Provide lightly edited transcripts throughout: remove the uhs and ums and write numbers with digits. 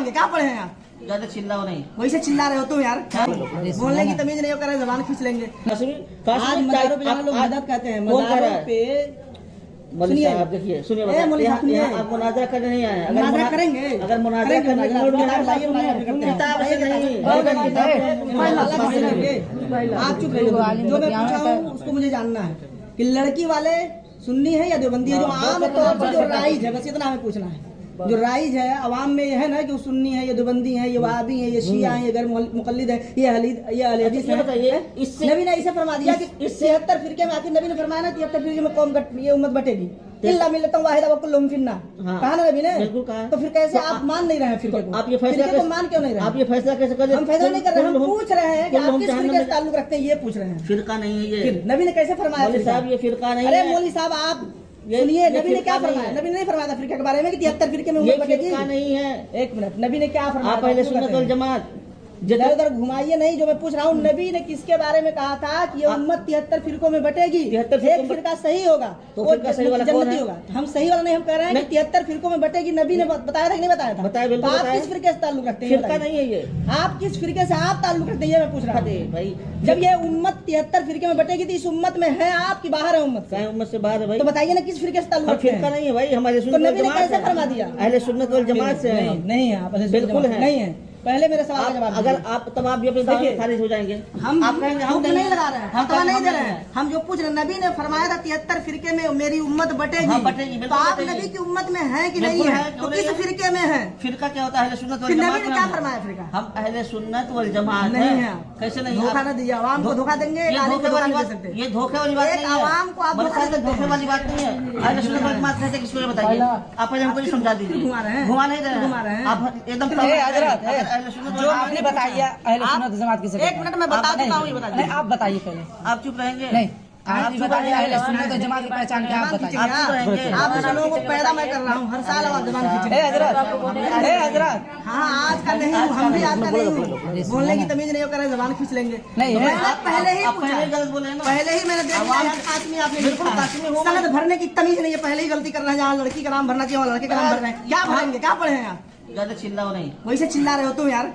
पढ़ेंगे, क्या पढ़े हैं आप? ज्यादा चिल्लाओ नहीं। वैसे चिल्ला रहे हो तुम यार, बोलने की तमीज नहीं हो, कर रहे जबान खींच लेंगे। आज मज़ारों पे जाना लोग मदद कहते हैं, मज़ारों पे मौलवी साहब देखिए, सुनिए, आप मुनाज़रा करने नहीं आए। मुनाज़रा करेंगे, अगर मुनाज़रा करने किताब से नहीं, आप चुप रहिए। जो मैं पूछा हूँ उसको मुझे जानना है कि लड़की वाले सुन्नी है या देवबंदी है, जो आम तौर पर जो राइज है, बस इतना हमें पूछना है। जो राइज है अवाम में ये है ना कि वो सुन्नी है, ये देवबंदी है, ये वहाबी है, ये शिया है, ये गैर मुक़ल्लिद है, ये अहले हदीस है। बताइए, इससे नबी ने ऐसे फरमा दिया कि 73 फिरके में, आखिर नबी ने फरमाया ना 73 फिरके में कौम ये उम्मत बटेगी, इल्ला मिल्लतन वाहिदा व कुल्लुहुम फिन्नार। कहा ना नबी ने, बिल्कुल कहा। तो फिर कैसे आप मान नहीं रहे हैं फिरके को? आप ये फैसला फिरके को मान क्यों नहीं रहे? आप ये फैसला कैसे कर? हम फैसला नहीं कर रहे, हम पूछ रहे हैं कि आप किस फिरके से ताल्लुक रखते हैं, ये पूछ रहे हैं। फिरका नहीं है ये, नबी ने कैसे फरमाया? मौलवी साहब ये फिरका नहीं अरे है। मौलवी साहब आप सुनिए, नबी ने क्या फरमाया? नबी ने नहीं फरमाया था फिरके के बारे में कि 73 फिरके में उम्मत बटेगी, नहीं है। एक मिनट, नबी ने क्या फरमाया? आप पहले सुन्नत वल जमात इधर उधर घुमाइए नहीं। जो मैं पूछ रहा हूँ, नबी ने किसके बारे में कहा था कि ये उम्मत 73 फिरकों में बटेगी? 73 एक फिरका सही होगा तो फिरका सही वाला कौन है? होगा। हम सही वाला नहीं, हम कह रहे हैं कि 73 फिरकों में बटेगी। नबी ने बताया था कि नहीं बताया था? बताया, बिल्कुल आप बताया। किस फिरके से ताल्लुक रखते हैं? फिरका नहीं है ये। आप किस फिरके से आप ताल्लुक रखते हैं, ये मैं पूछ रहा हूँ भाई। जब ये उम्मत 73 फिरके में बटेगी तो इस उम्मत में है आप की बाहर है उम्मत से? उम्मत से बाहर है भाई। तो बताइए ना किस फिरके से ताल्लुक रखते फिरका हैं? नहीं है भाई, हमारे तो नबी ने कैसे फरमा दिया? अहले सुन्नत वल जमात से है। नहीं है आप बिल्कुल है। नहीं है। पहले मेरे सवाल का जवाब अगर आप तब आप भी अपने दावे में खारिज हो जाएंगे। हम आप कहेंगे हम नहीं लगा रहे हैं, हम फतवा नहीं दे रहे हैं। हम जो पूछ रहे हैं, नबी ने फरमाया था 73 फिरके में मेरी उम्मत बटेगी। हाँ, बटेगी, तो आप नबी की उम्मत में है कि नहीं है? तो किस फिरके में है? फिरका क्या होता है? अहले सुन्नत वल फिर जमात। नबी ने क्या फरमाया फिरका? हम अहले सुन्नत वल जमात नहीं है। कैसे नहीं? धोखा न दीजिए, आवाम को धोखा देंगे, ये गाली को धोखे धोखा वाली नहीं दे बात, सकते। ये धोखे वाली बात एक नहीं है। आवाम को आप धोखा देते हैं। धोखे वाली बात नहीं है। अहले सुन्नत वल जमात कहते किसको, ये बताइए। आप पहले हमको ये समझा दीजिए। घुमा रहे हैं, घुमा नहीं रहे घुमा रहे हैं। आप एकदम हजरत जो आपने बताया अहले सुन्नत जमात किसे एक मिनट में बता देता हूँ, ये बता नहीं, आप बताइए पहले। आप चुप रहेंगे? नहीं, आप बताइए अहले सुन्नत जमात की पहचान क्या, आप बताइए। आप जैसे लोगों को पैदा मैं कर रहा हूँ, हर साल आवाज जबान खींचने। हजरत हाँ, आज का नहीं हूँ, हम भी आज का नहीं हूँ, बोलने की तमीज नहीं हो, कर रहे जबान खींच लेंगे। नहीं है। पहले ही पहले गलत बोले ना। पहले ही मैंने देख लिया कासमी आपने बिल्कुल कासमी हो, सनद भरने की तमीज नहीं है। पहले ही गलती कर रहे हैं, जहाँ लड़की का नाम भरना चाहिए वहाँ लड़के का नाम भर रहे हैं। क्या भरेंगे, क्या पढ़े हैं आप? ज्यादा चिल्लाओ नहीं। वैसे चिल्ला रहे हो तुम यार,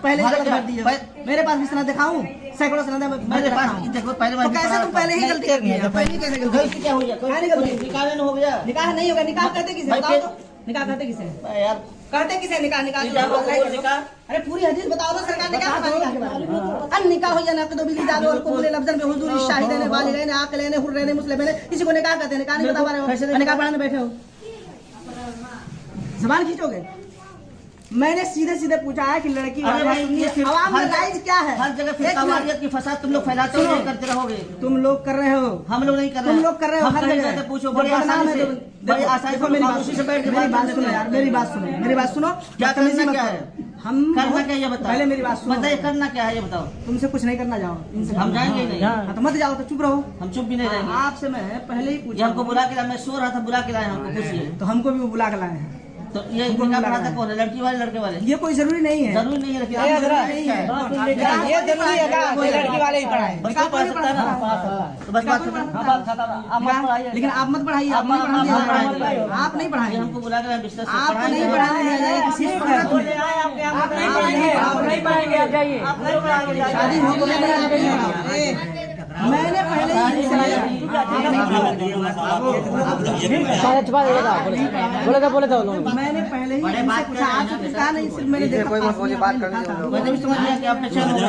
पहले ही गलत भर दिए। मेरे पास भी सनद दिखाऊं, सैकड़ों सनद मेरे पास देखो पहले तो कैसे तुम पहले ही गलती कर दी? पहले ही कैसे गलती? क्या हो गया? निकाह नहीं हो गया? निकाह नहीं होगा। निकाह कहते किसे बताओ तो? निकाह कहते किसे यार? कहते किसे निकाह? निकाह निकाह अरे पूरी हदीस बताओ ना सरकार ने क्या फरमाया निकाह के बारे में? अन निकाह हो या नक़द बिल जादो और कुल लफ्ज़न पे हुजूर शाहिदैन बालिगैन आक़िलैन हुर्रैन मुस्लिमैन, किसी को निकाह कहते हैं। निकाह नहीं बता पा रहे हो, निकाह पढ़ाने बैठे हो, जबान खींचोगे। मैंने सीधे सीधे पूछा है कि लड़की अवाम में राइज क्या है? हर जगह फिरकावारियत की फसाद तुम लोग फैलाते हो, नहीं करते रहोगे। तुम लोग कर रहे हो, हम लोग नहीं कर रहे। तुम लोग कर रहे हो। हर जगह पूछो, बड़ी आसानी से, बड़ी आसानी से मेरी खामोशी से बैठ के मेरी बात सुनो यार, मेरी बात सुनो, मेरी बात सुनो। क्या करना क्या है? हम करना क्या ये बताओ। पहले मेरी बात सुनो। बताइए करना क्या है ये बताओ। तुमसे कुछ नहीं करना, जाओ इनसे। हम जाएंगे नहीं। हाँ, तो मत जाओ, तो चुप रहो। हम चुप भी नहीं रहेंगे। आपसे मैं पहले ही ये पूछा, हमको बुला के लाए, मैं सो रहा था, बुला के लाए हमको, पूछिए। तो हमको भी वो बुला के लाए हैं। तो ये निकाह पढ़ाता कौन है? लड़की वाले लड़के वाले? ये कोई जरूरी नहीं है, जरूरी नहीं है। ये जरूरी है कि लड़की वाले ही पढ़ाए। निकाह कोई नहीं पढ़ाता। तो बस बात खत्म। लेकिन आप मत पढ़ाइए, आप नहीं पढ़ाइए, आप नहीं पढ़ाइए। हमको बुला के लाए बिस्तर से, आप नहीं पढ़ाने दिया जाएगा किसी को। शादी हो गई है, आप नहीं पढ़ाओ। मैंने पहले ही मैंने पहले ही इनसे पूछा, आपसे कुछ कहा नहीं, सिर्फ मैंने देखा मैंने भी समझ लिया कि आप बेचैन हो गए।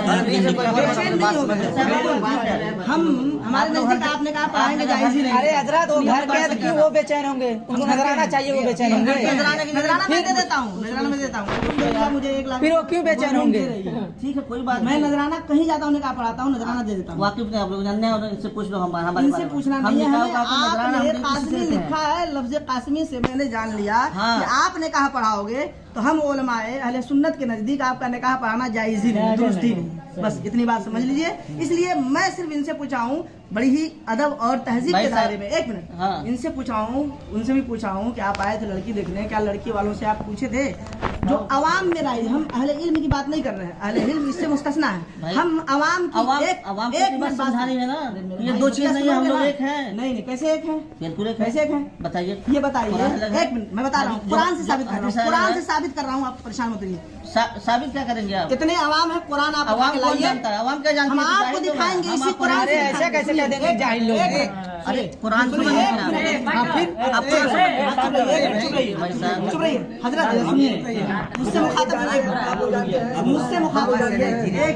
हम हमारे नजदीक आपने कहा पढ़ाएंगे जायज ही नहीं। अरे हजरत वो घर कैद क्यों वो बेचैन होंगे? उनको नजराना चाहिए, वो बेचैन होंगे। नजराना मैं दे देता हूँ, नजराना मैं देता हूँ। मुझे 1 लाख। फिर वो क्यों बेचैन होंगे? ठीक है, कोई बात मैं नहीं। नजराना कहीं जाता हूँ, निकाह पढ़ाता हूँ, नजराना दे देता हूँ। वाकिफ नहीं आप लोग जानने हैं, और इनसे पूछ लो। हमारे इनसे पूछना नहीं है हमें। आपने कासमी लिखा है, लफ्ज कासमी से मैंने जान लिया कि आपने कहा पढ़ाओगे, तो हम उलमाए अहले सुन्नत के नजदीक आपका निकाह पढ़ाना जायज ही नहीं, दुरुस्त ही नहीं। बस इतनी बात समझ लीजिए। इसलिए मैं सिर्फ इनसे पूछा हूँ, बड़ी ही अदब और तहजीब के दायरे में। 1 मिनट, इनसे पूछा हूँ, उनसे भी पूछा हूँ कि आप आए थे लड़की देखने, क्या लड़की वालों से आप पूछे थे? जो अवाम में राय, हम अहले इल्म की बात नहीं कर रहे हैं, अहले इल्म इससे मुस्तस्ना है। हम अवाम की एक बात समझानी है ना, ये 2 चीज नहीं है, हम लोग एक हैं। नहीं, कैसे एक हैं? बिल्कुल कैसे एक हैं? बताइए, ये बताइए। 1 मिनट, मैं बता रहा हूँ, कुरान से साबित कर रहा हूँ, कुरान से साबित साबित कर रहा हूँ, आप परेशान मत होइए। साबित क्या करेंगे आप? कितने अवाम है, कुरान आप अवाम उठा के कौन लाइए। जानता है? अवाम क्या जानती हम है? आपको जाहिल लोग हैं। दिखाएंगे हम इसी आपको कुरान अरे से ऐसा कैसे कह देंगे जाहिल लोग? अरे कुरान सुनो नहीं क्या? चुप रहिए हजरत, सुनिए मुझसे मुखातब है, मुझसे मुखातब है।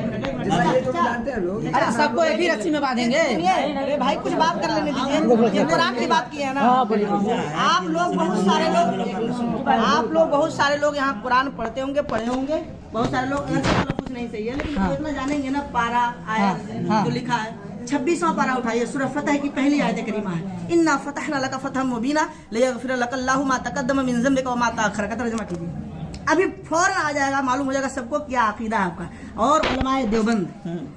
अरे सबको एक ही रस्सी में बांधेंगे। सुनिए, अरे भाई कुछ बात कर लेने दीजिए, ये कुरान की बात की है ना। आप लोग बहुत सारे लोग यहाँ कुरान पढ़ते होंगे, पढ़े होंगे, बहुत सारे लोग कुछ नहीं सही है, लेकिन वो इतना जानेंगे ना, पारा आया जो लिखा है 26वां पारा उठाइए, सूरह फतह की पहली आयत करीमा है, इन्ना फतहना लका फतहम मुबीना लियगफिर लकल्लाहु मा तक़द्दम मिन ज़म्बिका व मा तअख़्ख़र का तर्जुमा कीजिए। अभी फौरन आ जाएगा, मालूम हो जाएगा सबको क्या अकीदा है आपका। और उलमाए देवबंद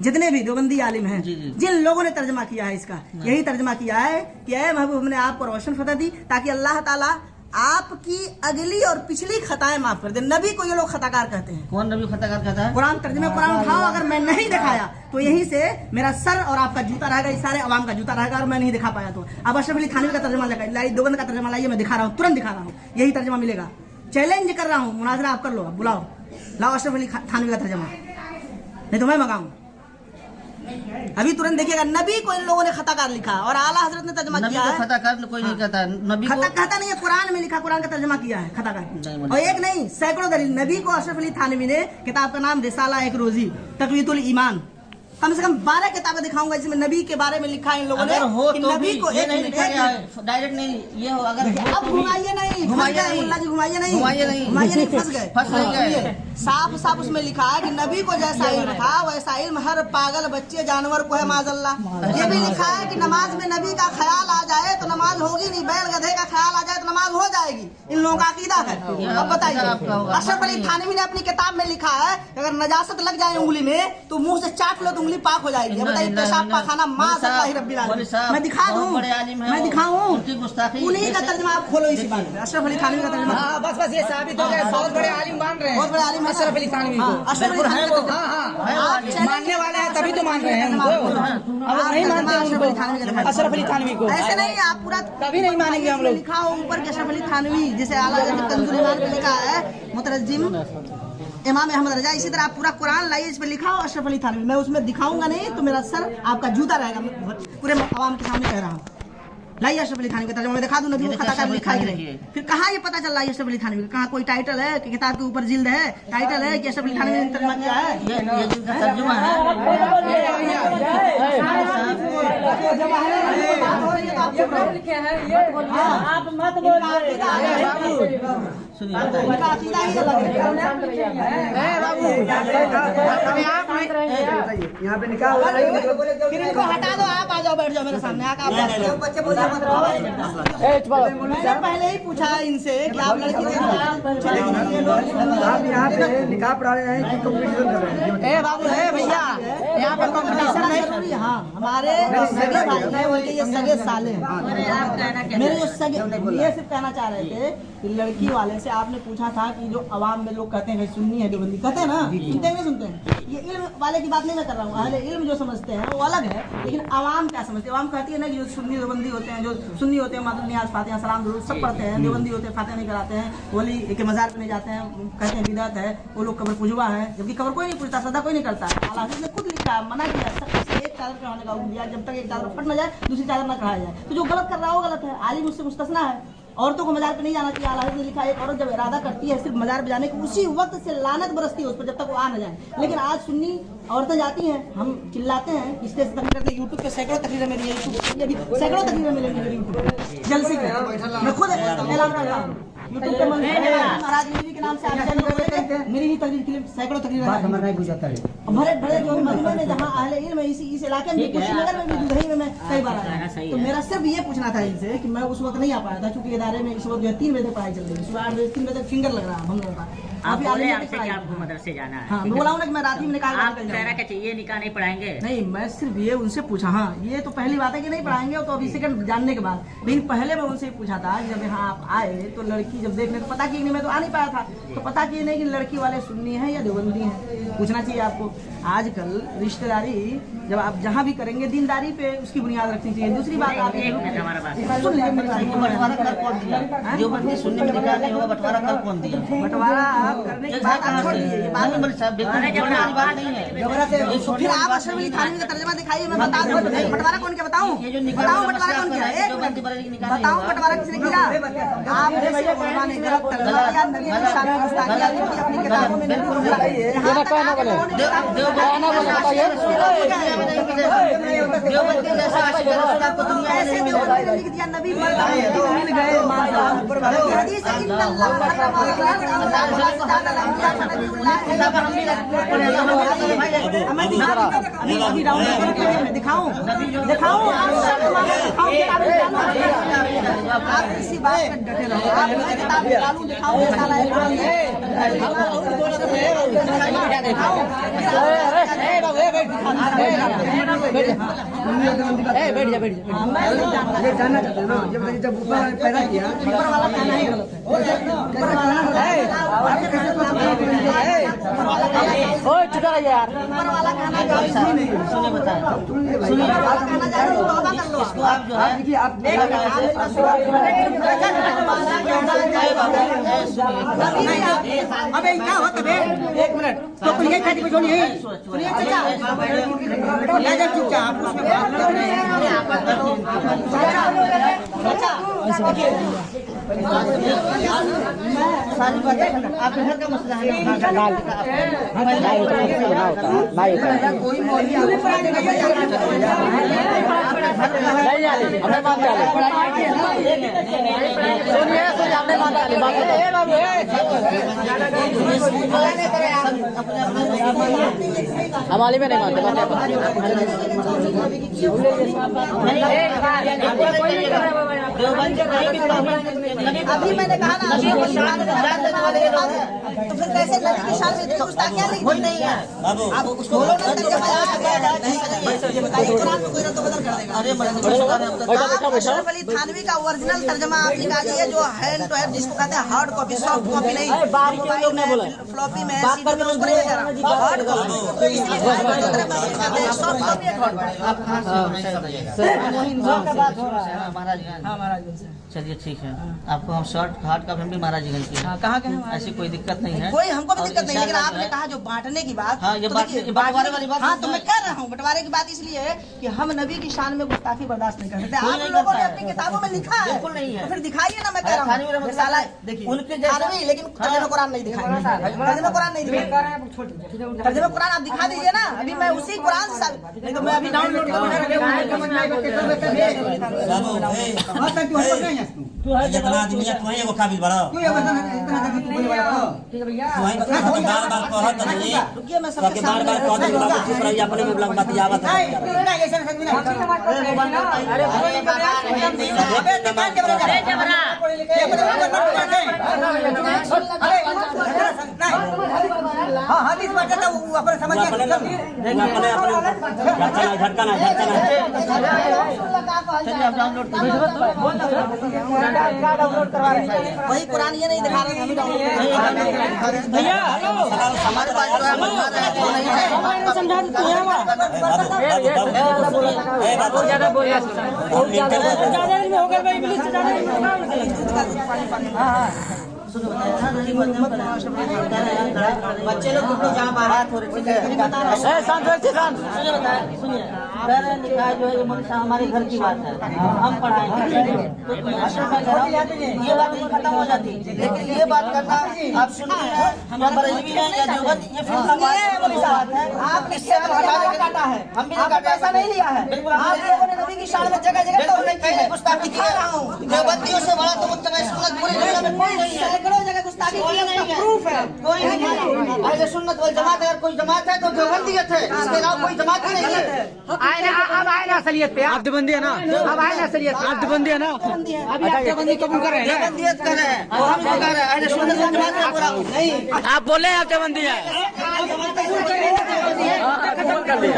जितने भी देवबंदी आलिम हैं, जिन लोगों ने तर्जमा किया है इसका, यही तर्जमा किया है कि ऐ महबूब हमने आपको रोशन फतह दी ताकि अल्लाह ताला आपकी अगली और पिछली खताएं माफ कर दे। नबी को ये लोग खताकार कहते हैं। कौन नबी खताकार कहता है? कुरान तर्जुमे कुरान उठाओ, अगर मैं नहीं दिखाया तो यहीं से मेरा सर और आपका जूता रहेगा, इस सारे अवाम का जूता रहेगा, और मैं नहीं दिखा पाया तो अब अशरफ अली थानवी का तर्जुमा लगाइए, देवबंद का तर्जुमा लाइए, मैं दिखा रहा हूँ, तुरंत दिखा रहा हूँ, यही तर्जुमा मिलेगा। चैलेंज कर रहा हूँ, मुनाजरा आप कर लो, बुलाओ, लाओ अशरफ अली थानवी का तर्जुमा, नहीं तो मैं मंगाऊं। अभी तुरंत देखिएगा, नबी को इन लोगों ने खताकार लिखा और आला हजरत ने तर्जुमा किया है। खताकार कोई नहीं कहता है, नबी को खता कहता नहीं है, कुरान में लिखा, कुरान का तर्जुमा किया है खताकार। और एक नहीं सैकड़ों दलील, नबी को अशरफ अली थानवी ने किताब का नाम रिसाला एक रोजी तक़वीतुल ईमान, कम से कम 12 किताबें दिखाऊंगा जिसमें नबी के बारे में लिखा है इन लोगों ने। अगर हो कि तो नबी भी को ये एक नहीं लिखा गया है, डायरेक्ट नहीं, ये हो अगर हो अब तो भी- घुमाइए नहीं, घुमाइए नहीं, मुल्ला जी घुमाइए नहीं, घुमाइए नहीं, घुमाइए नहीं, फंस गए, फंस नहीं गए। सुनिए, साफ साफ उसमें लिखा है कि नबी को जैसा इल्म था वैसा इल्म हर पागल बच्चे जानवर को है माजल्ला। ये भी लिखा है कि नमाज में नबी का ख्याल आ जाए तो नमाज होगी नहीं, बैल गधे का ख्याल आ जाए तो नमाज हो जाएगी। इन लोगों का अकीदा है। अब बताइए, अशरफ अली थानवी ने अपनी किताब में लिखा है कि अगर नजासत लग जाए उंगली में तो मुंह से चाट लो तो उंगली पाक हो जाएगी। बताइए, पेशाब पाखाना माज़अल्लाह रब्बिल आलमीन। मैं दिखा दूं, मैं दिखाऊं, उन्हीं का तर्जुमा आप खोलो इसी बात में, अशरफ अली थानवी का तर्जुमा। हाँ बस बस ये साबित हो गया, बहुत बड़े आलिम मान रहे हैं, बहुत बड़े आलिम है अशरफ अली थानवी को। अशरफ अली थानवी का तर्जुमा। हाँ मानने वाले हैं तभी तो मान रहे हैं उनको, अब नहीं मानते उनको अशरफ अली थानवी को, ऐसे नहीं, आप पूरा कभी नहीं मानेंगे हम लोग। लिखा हो ऊपर के अशरफ अली थानवी, जिसे आला हज़रत कंजुल ईमान पे लिखा है मुतरज्जिम इमाम अहमद रजा, इसी तरह आप पूरा कुरान लाइए, इस पे लिखा हो अशरफ अली थानवी। मैं उसमें दिखाऊंगा नहीं तो मेरा सर आपका जूता रहेगा, पूरे आवाम के सामने कह रहा हूँ। लाइए अशरफ अली थानवी का तर्जुमा, मैं दिखा दूं नबी को खताकार लिखा है कि फिर कहाँ ये पता चल रहा है अशरफ अली थानवी का? कहाँ कोई टाइटल है कि किताब के ऊपर जिल्द है, टाइटल है कि अशरफ अली थानवी ने तर्जुमा किया है? ये जिनका तर्जुमा है, आप मत बोलिए। सुनिए उनका अकीदा ही अलग यहाँ पे निकाह हुआ है, है। फिर इनको हटा दो, आप आ जाओ, बैठ जाओ मेरे सामने आकर आप मैंने पहले ही पूछा इनसे कि आप लड़की देख रहे हैं। आप यहाँ पे निकाह पढ़ा रहे हैं कि कंपटीशन कर रहे हैं? ए बाबू है भैया, यहाँ पे कंपटीशन नहीं जरूरी। हाँ, हमारे सगे भाई हैं, उनके ये सगे साले हैं। मेरे जो सगे, ये सिर्फ कहना चाह रहे थे कि लड़की वाले से आपने पूछा था कि जो अवाम में लोग कहते हैं कि सुन्नी है देवबंदी, कहते हैं ना, सुनते हैं नहीं सुनते हैं? ये इल्म वाले की बात नहीं मैं कर रहा हूँ, अहले इल्म जो समझते हैं वो अलग है, लेकिन अवाम क्या समझते हैं? अवाम कहती है ना कि जो सुन्नी देवबंदी होते हैं, जो सुन्नी होते हैं मातुल नियाज फातिहा सलाम दुरूद सब पढ़ते हैं, देवबंदी होते हैं फातिहा नहीं कराते हैं, वली के मज़ार पे नहीं जाते हैं, कहते हैं बिदअत है, वो लोग कब्र पुजवा है, जबकि कब्र कोई नहीं पूछता, सदा कोई नहीं करता। आला हज़रत ने खुद लिखा है, मना किया सबसे एक चादर चढ़ाने का हुक्म दिया, जब तक एक चादर फट न जाए दूसरी चादर न चढ़ाया जाए। तो जो गलत कर रहा है वो गलत है, आलिम उससे मुस्तस्ना है। औरतों को मजार पे नहीं जाना चाहिए। आला हज़रत ने लिखा एक औरत जब इरादा करती है सिर्फ मजार पे जाने की, उसी वक्त से लानत बरसती है उस पर जब तक वो आ न जाए। लेकिन आज सुन्नी औरतें जाती हैं, हम चिल्लाते हैं, स्टेज तक करते हैं, यूट्यूब पे सैकड़ों तकरीरें मेरी है, ये भी सैकड़ों तकरीरें मिलेंगी मेरी यूट्यूब पे जलसे पे, मैं खुद ऐलान कर रहा हूँ यूट्यूब पे। महाराज मीरी के नाम से आप मेरी ही तकरीर के लिए सैकड़ों तकरीरें भरे भरे जो मजमे में जहाँ अहले इल्म है, इस इलाके में कुशीनगर में भी दुधई में मैं कई बार आया। तो मेरा सिर्फ ये पूछना था इनसे कि मैं उस वक्त नहीं आ पाया था क्योंकि इदारे में इस वक्त जो है 3 बजे तक पढ़ाई चल रही है, सुबह 8 बजे 3 बजे तक फिंगर लग रहा है हम लोगों का। आप बोले आपसे कि आपको मदरसे जाना है। हाँ, मैं बोला हूँ ना कि मैं रात ही में निकाल आप कह रहा कि ये निकाह नहीं पढ़ाएंगे। नहीं, मैं सिर्फ ये उनसे पूछा। हाँ, ये तो पहली बात है कि नहीं पढ़ाएंगे, तो अभी सेकंड जानने के बाद। लेकिन पहले मैं उनसे पूछा था कि जब यहाँ आप आए तो लड़की जब देखने तो पता की नहीं, मैं तो आ नहीं पाया था, तो पता की नहीं कि लड़की वाले सुन्नी है या देवबंदी है, पूछना चाहिए आपको। आजकल रिश्तेदारी जब आप जहाँ भी करेंगे दीनदारी पे उसकी बुनियाद रखनी चाहिए। दूसरी बात आप हमारा बात सुन लीजिए मेरी बात। बंटवारा कर कौन दिया? देवबंदी सुन्नी में निकाह नहीं होगा, बंटवारा कर कौन दिया? बंटवारा करने की बात आप छोड़ दीजिए, ये बात नहीं मौलवी साहब बिल्कुल छोड़ने वाली बात नहीं है। फिर आप अशरफ अली थानवी का तर्जमा दिखाइए, मैं बता दूं बंटवारा कौन क्या बताऊं, ये जो निकाह बताऊं बंटवारा कौन क्या है, एक मिनट बताऊं बंटवारा किसने किया। आपने भैया उलमा ने गलत तर्जमा किया, नबी की शान में गुस्ताखियां की अपनी किताबों में नहीं लिखा। देवबंदी जैसा आशिक रसूल आपको दुनिया में नहीं मिलेगा। लिख दिया नबी मर गए हदीस इन्नल्लाह दिखाऊं आप इसी बात पर डटे रहो, आप मैं किताब निकालूं दिखाऊं ये जानना चाहते हैं ना, ये बताइए जब ऊपर वाले पैदा किया ऊपर वाला कहना ही गलत चुका यार ऊपर वाला खाना जो है सुनिए बताएं सुनिए खाना जा रहा है तो तौबा कर लो। इसको आप जो है देखिए आप अबे क्या होता है एक मिनट तो कोई ये खाती कुछ नहीं सुनिए चाचा ले जा चुपचाप उसमें बात कर रहे हैं सारी बातें आपके घर का मसला है। कोई मौलवी हमारे में नहीं मानते अभी मैंने कहा ना तो फिर कैसे नबी की शान में गुस्ताखियां लिख दी नहीं है। आप उसको बोलो ना अशरफ अली थानवी का ओरिजिनल तर्जमा आप निकालिए जो हैंड टू हैंड जिसको कहते हैं हार्ड कॉपी, सॉफ्ट कॉपी नहीं, मोबाइल में फ्लॉपी में सीडी में उसको नहीं दे रहा हार्ड कॉपी, तो इसलिए सॉफ्ट कॉपी है महाराजगंज। चलिए ठीक है, आपको हम शॉर्ट हार्ड का भी महाराजगंज की कहाँ के ऐसी कोई दिक्कत नहीं है। कोई हमको भी दिक्कत नहीं, लेकिन आपने कहा जो बांटने की बात, हाँ, ये तो बांटने- देखिए, बंटवारे वाली बात हाँ तो तो मैं कह रहा हूँ बंटवारे की बात इसलिए है कि हम नबी की शान में गुस्ताखी बर्दाश्त नहीं कर सकते। कोई आप नहीं लोगों ने करता है। अपनी किताबों में लिखा है, बिल्कुल नहीं है। तो फिर दिखाइए ना, मैं कह रहा थानवी हूँ रहमतुल्लाह रिसाला देखिए, उनके उनके जैसा- थानवी, लेकिन तर्जुमा कुरान नहीं दिखाएंगे, तर्जुमा कुरान नहीं दिखाएंगे, तर्जुमा कुरान आप दिखा दीजिए ना। अभी मैं उसी कुरान से नहीं तो मैं अभी डाउनलोड ये बना दिया तू एगो काबिल बड़ा तू बार बार कहत नहीं रुकिए, मैं तो सबके के बार बार कहत नहीं बाबू चुप रही अपने में लग बतियावत है झटका चलिए आप डाउनलोड वही कुरान ये नहीं दिखा रहे हैं, भैया हमारे पास जो है मनवाद है वो नहीं है। बच्चे लोग कुछ लोग जहाँ बारात हो रही है सुनिए निकाह जो है ये हमारे घर की बात है, हम पढ़ाएंगे तो ये बात नहीं खत्म हो जाती, लेकिन ये बात करना आप सुनिए या बरेलवी है या देवबंदी ये फिर बात है। आपने काटा है, हम भी आपने पैसा नहीं लिया है, आप लोगों ने नबी की शान में जगह जगह तौहीद की है, गुस्ताखी दिखा रहा हूँ देवबंदियों से बड़ा तो मुत्तबा सुन्नत पूरी दुनिया में कोई नहीं है। सैकड़ों जगह गुस्ताखी की है, उसका प्रूफ है। कोई नहीं है। अहले सुन्नत वल जमात अगर कोई जमात है तो देवबंदियत है, इसके अलावा कोई जमात ही नहीं है। अब आए ना असलियत पे अब्दबंदी है ना, अब आए ना असलियत पे अब्दबंदी है ना, अभी अब्दबंदी कबूल कर रहे हैं, देवबंदियत कर रहे हैं और हम जो कर रहे हैं अहले सुन्नत वल जमात का पूरा नहीं। आप बोले हैं अब्दबंदी है कबूल कर दिया।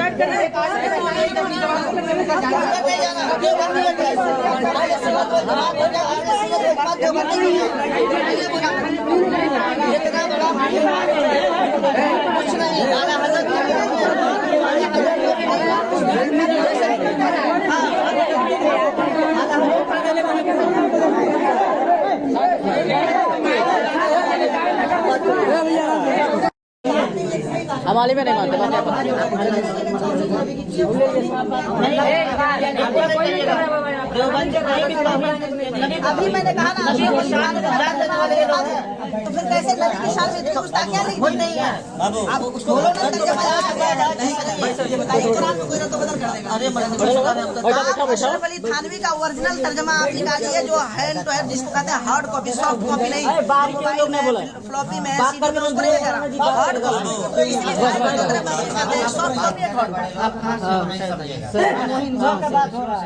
देवबंदियत है अहले सुन्नत वल जमात हो गया, अहले सुन्नत के बाद देवबंदी नहीं है। इतना बड़ा कुछ नहीं आला हज़रत हम आली में नहीं मानते अभी मैंने कहा ना अभी वो शान तो फिर कैसे नबी की शान में इतनी गुस्ताखियां लिख दी नहीं है बाबू आप उसको बोलो ना ये बताइए कुरान को कोई ना तो बदल कर देगा। अशरफ अली थानवी का ओरिजिनल तर्जमा आप निकालिए जो हैंड टू हैंड जिसको कहते हैं हार्ड कॉपी सॉफ्ट कॉपी नहीं फ्लॉपी में सीडी में उसको नहीं कह रहा हार्ड कॉपी तो इसलिए सॉफ्ट कॉपी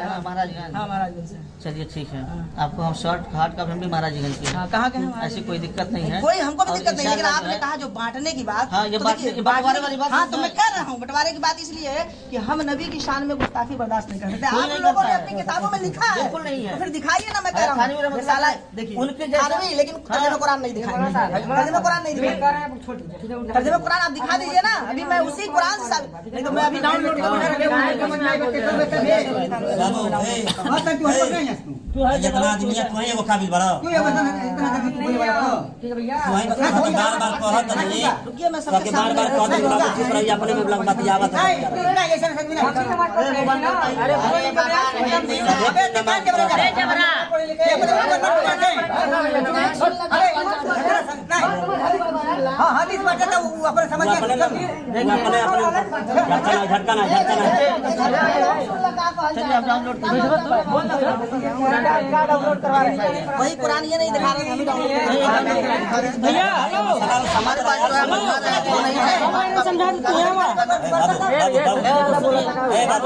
महाराजगंज। चलिए ठीक है, आपको हम शॉर्ट हार्ड कॉपी हम भी महाराजगंज की है। कहाँ के हैं? ऐसी कोई दिक्कत नहीं है, कोई हमको भी और दिक्कत नहीं, लेकिन इंशाअल्लाह आपने कहा जो बांटने की बात हाँ, ये तो बात- देखिए, ये बंटवारे वाली बात हाँ नहीं तो है। मैं कह रहा हूँ बंटवारे की बात इसलिए है कि हम नबी की शान में गुस्ताखी बर्दाश्त नहीं कर सकते। कोई आप नहीं लोगों ने करता है। अपनी किताबों में लिखा है बिल्कुल नहीं है। तो फिर दिखाइए ना। मैं कह रहा थानवी हूँ रहमतुल्लाह रिसाला अलैह, देखिए उनके जैसा- थानवी लेकिन तर्जुमा कुरान नहीं दिखाएंगे। तर्जुमा कुरान नहीं दिखाएंगे, तर्जुमा कुरान आप दिखा दीजिए ना। अभी मैं उसी कुरान से नहीं तो मैं अभी डाउनलोड बाबू जितना आदमी है तुम्हें वो काबिल बड़ा क्यों ये बता इतना तक बोले वाला हो तुम्हें बार बार कहत नहीं रुकिए मैं तो सबके के बार बार कहत नहीं बाबू चुप रहिए अपने में ब्लॉग बतियावत है नहीं ऐसा नहीं अबे दुकान के बराबर अरे जबरा हाँ हाँ इस बात का वो अपने समझ अपने के अपने झटका ना चलिए आप डाउनलोड वही कुरान ये नहीं दिखा रहे थे, हम डाउनलोड भैया हमारे पास जो है मंगवा रहे हैं, वो नहीं है।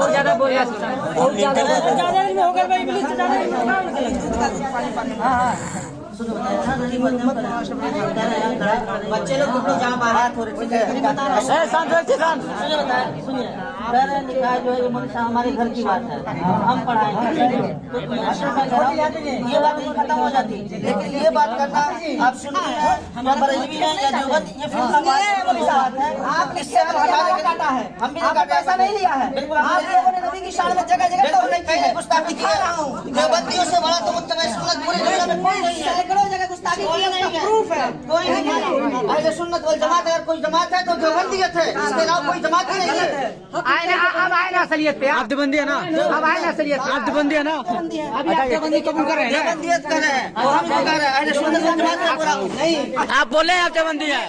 ज्यादा बोल रहा बच्चे लोग तुम लोग जहाँ बाहर हो रहे सुनिए, कह रहे हैं निकाह जो है ये मनीषा हमारे घर की बात है, हम पढ़ाएंगे तो ये बात नहीं खत्म हो जाती। लेकिन ये बात करना आप सुन रहे हैं या बरेलवी है या देवबंद, ये फिर का बात है। आप इससे काटा है, हम भी आपने पैसा नहीं लिया है। बिल्कुल आप लोगों ने नबी की शान में जगह जगह तौहीद की है। गुस्ताखी दिखा रहा हूँ देवबंदियों से बड़ा तो मुत्तबा सुन्नत पूरी दुनिया में कोई नहीं है। सैकड़ों जगह गुस्ताखी की है, उसका प्रूफ है। कोई नहीं है। अहले सुन्नत वल जमात अगर कोई जमात है तो देवबंदियत है, इसके अलावा कोई जमात ही नहीं है। अब आए ना असलियत पे आप देवबंदी है ना, अब आए ना असलियत पे आप देवबंदी है ना, अभी आप देवबंदी कबूल कर रहे हैं देवबंदियत कर रहे हैं और हम भी कर रहे हैं। अहले सुन्नत वल जमात में पूरा नहीं आप बोले आप देवबंदी है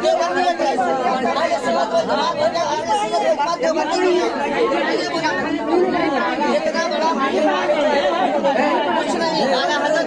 देवबंदियत है। अहले सुन्नत वल जमात में अहले सुन्नत वल जमात देवबंदी नहीं है। इतना बड़ा कुछ नहीं। आला हज़रत